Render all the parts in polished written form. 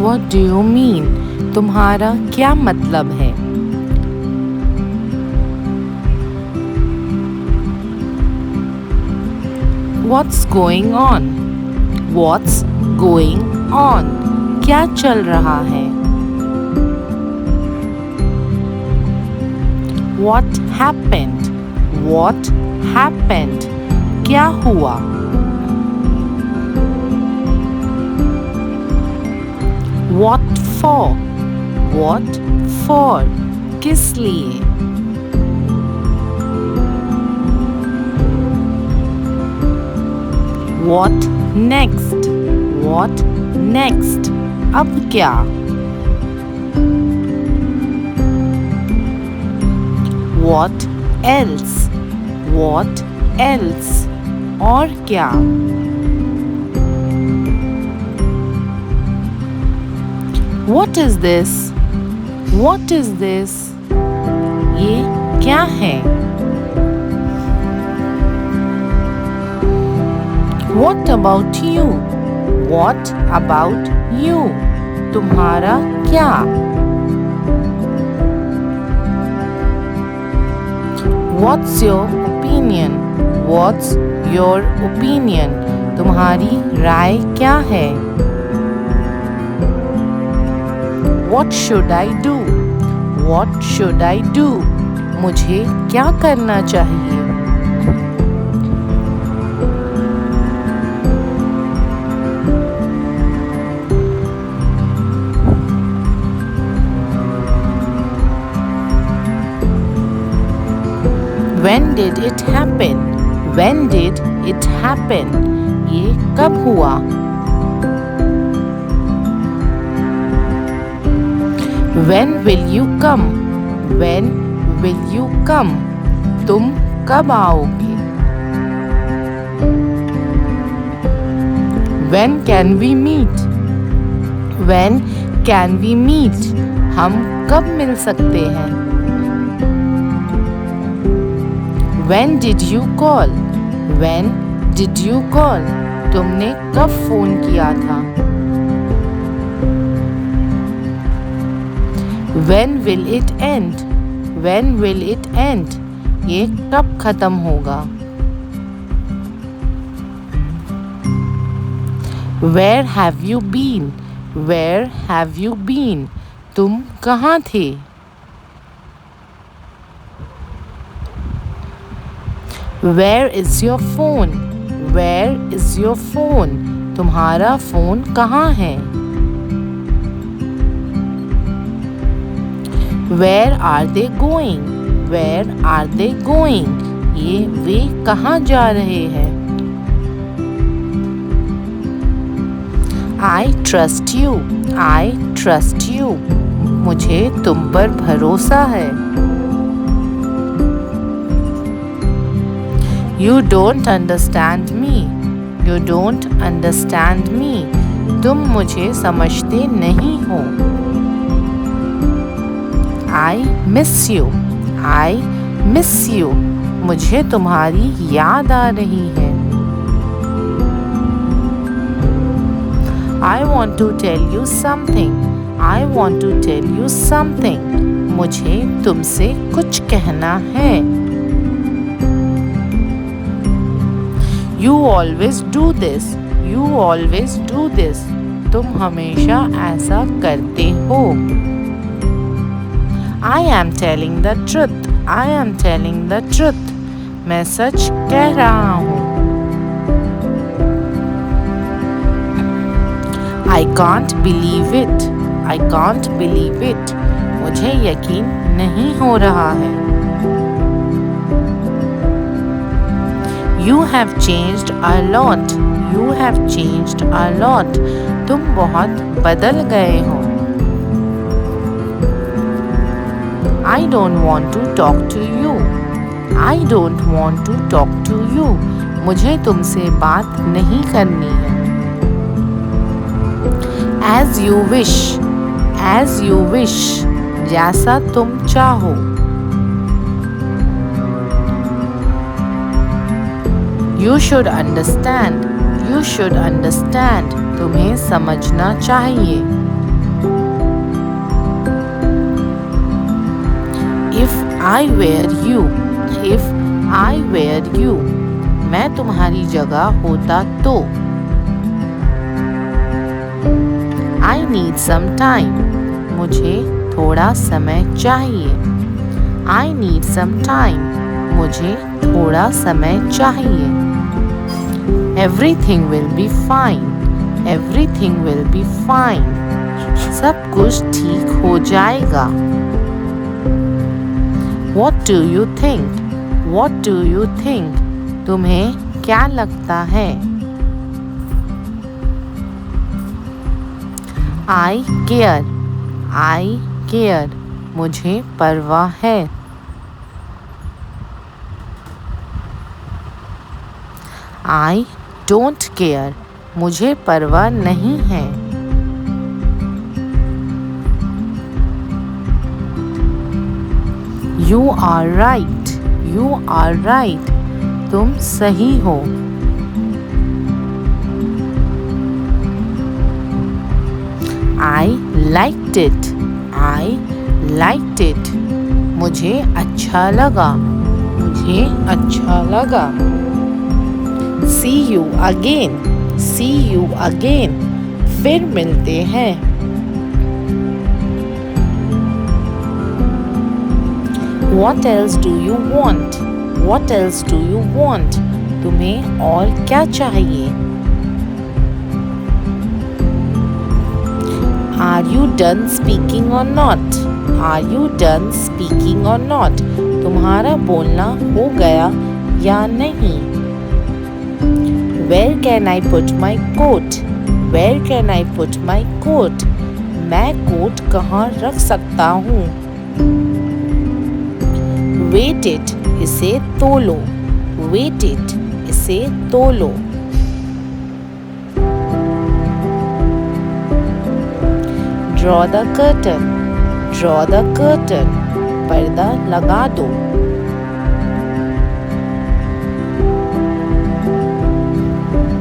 What do you mean? तुम्हारा क्या मतलब है? What's going on? What's going on? क्या चल रहा है? What happened? What happened? क्या हुआ? What for? What for? किस लिए? What next? What next? अब क्या? What else? What else? और क्या? What is this? What is this? ये क्या है? What about you? What about you? तुम्हारा क्या? What's your opinion? What's your opinion? तुम्हारी राय क्या है? What should I do? What should I do? मुझे क्या करना चाहिए? When did it happen? When did it happen? ये कब हुआ? When will you come? When will you come? तुम कब आओगे? When can we meet? When can we meet? हम कब मिल सकते हैं? When did you call? When did you call? तुमने कब फोन किया था? When will it end? When will it end? ये कब खत्म होगा? Where have you been? Where have you been? तुम कहाँ थे? Where is your phone? Where is your phone? तुम्हारा फोन कहाँ है? Where are they going? Where are they going? ये वे कहाँ जा रहे हैं? I trust you. I trust you. मुझे तुम पर भरोसा है. You don't understand me. You don't understand me. तुम मुझे समझते नहीं हो. I miss you. I miss you. मुझे तुम्हारी याद आ रही है. I want to tell you something. I want to tell you something. मुझे तुमसे कुछ कहना है. You always do this. You always do this. तुम हमेशा ऐसा करते हो. I am telling the truth. I am telling the truth. मैं सच कह रहा हूँ. I can't believe it. I can't believe it. मुझे यकीन नहीं हो रहा है. You have changed a lot. You have changed a lot. तुम बहुत बदल गए हो. I don't want to talk to you. I don't want to talk to you. मुझे तुमसे बात नहीं करनी है. As you wish. As you wish. जैसा तुम चाहो. You should understand. You should understand. तुम्हें समझना चाहिए. I were you. If I were you. मैं तुम्हारी जगह होता तो. I need some time. मुझे थोड़ा समय चाहिए. I need some time. मुझे थोड़ा समय चाहिए. Everything will be fine. Everything will be fine. सब कुछ ठीक हो जाएगा. What do you think? What do you think? तुम्हें क्या लगता है? I care. I care. मुझे परवाह है. I don't care. मुझे परवाह नहीं है. You are right. You are right. तुम सही हो. I liked it. I liked it. मुझे अच्छा लगा. मुझे अच्छा लगा. See you again. See you again. फिर मिलते हैं. What else do you want? What else do you want? तुम्हें और क्या चाहिए? Are you done speaking or not? Are you done speaking or not? तुम्हारा बोलना हो गया या नहीं? Where can I put my coat? Where can I put my coat? मैं कोट कहाँ रख सकता हूँ? Weight it. इसे तोलो. Weight it. इसे तोलो. Draw the curtain. Draw the curtain. पर्दा लगा दो.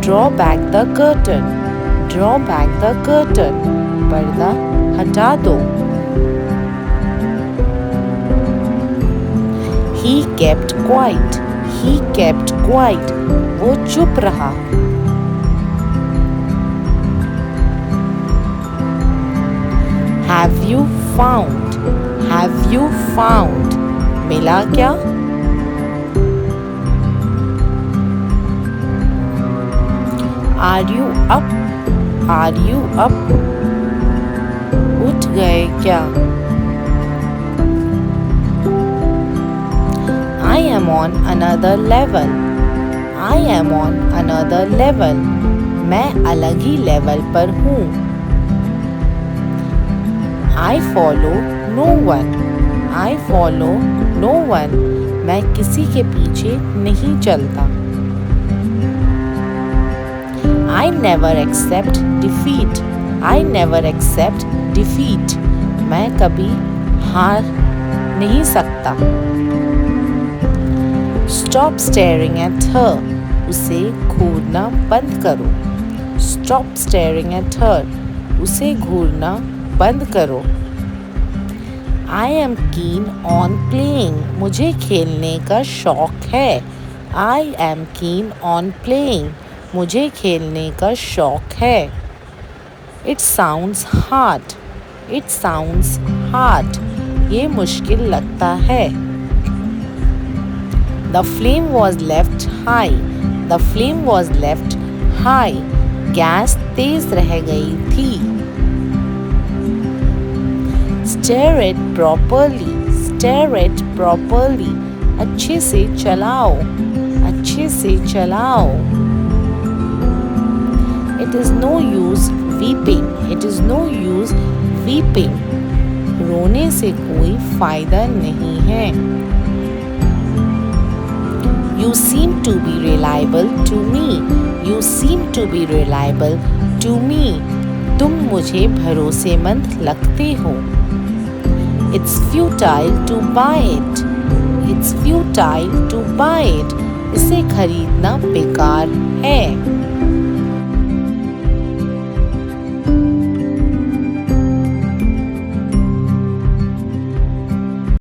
Draw back the curtain. Draw back the curtain. पर्दा हटा दो. He kept quiet. He kept quiet. वो चुप रहा. Have you found? Have you found? मिला क्या? Are you up? Are you up? उठ गए क्या? I am on another level. I am on another level. मैं अलग ही लेवल पर हूँ. I follow no one. I follow no one. मैं किसी के पीछे नहीं चलता. I never accept defeat. I never accept defeat. मैं कभी हार नहीं सकता. Stop staring at her. उसे घूरना बंद करो. Stop staring at her. उसे घूरना बंद करो. I am keen on playing. मुझे खेलने का शौक है. I am keen on playing. मुझे खेलने का शौक है. It sounds hard. It sounds hard. ये मुश्किल लगता है. The flame was left high. The flame was left high. Gas तेज रह गई थी. Stare it properly. Stare it properly. अच्छे से चलाओ. अच्छे से चलाओ. It is no use weeping. It is no use weeping. रोने से कोई फायदा नहीं है. You seem to be reliable to me. You seem to be reliable to me. तुम मुझे भरोसेमंद लगते हो. It's futile to buy it. It's futile to buy it. इसे खरीदना बेकार है.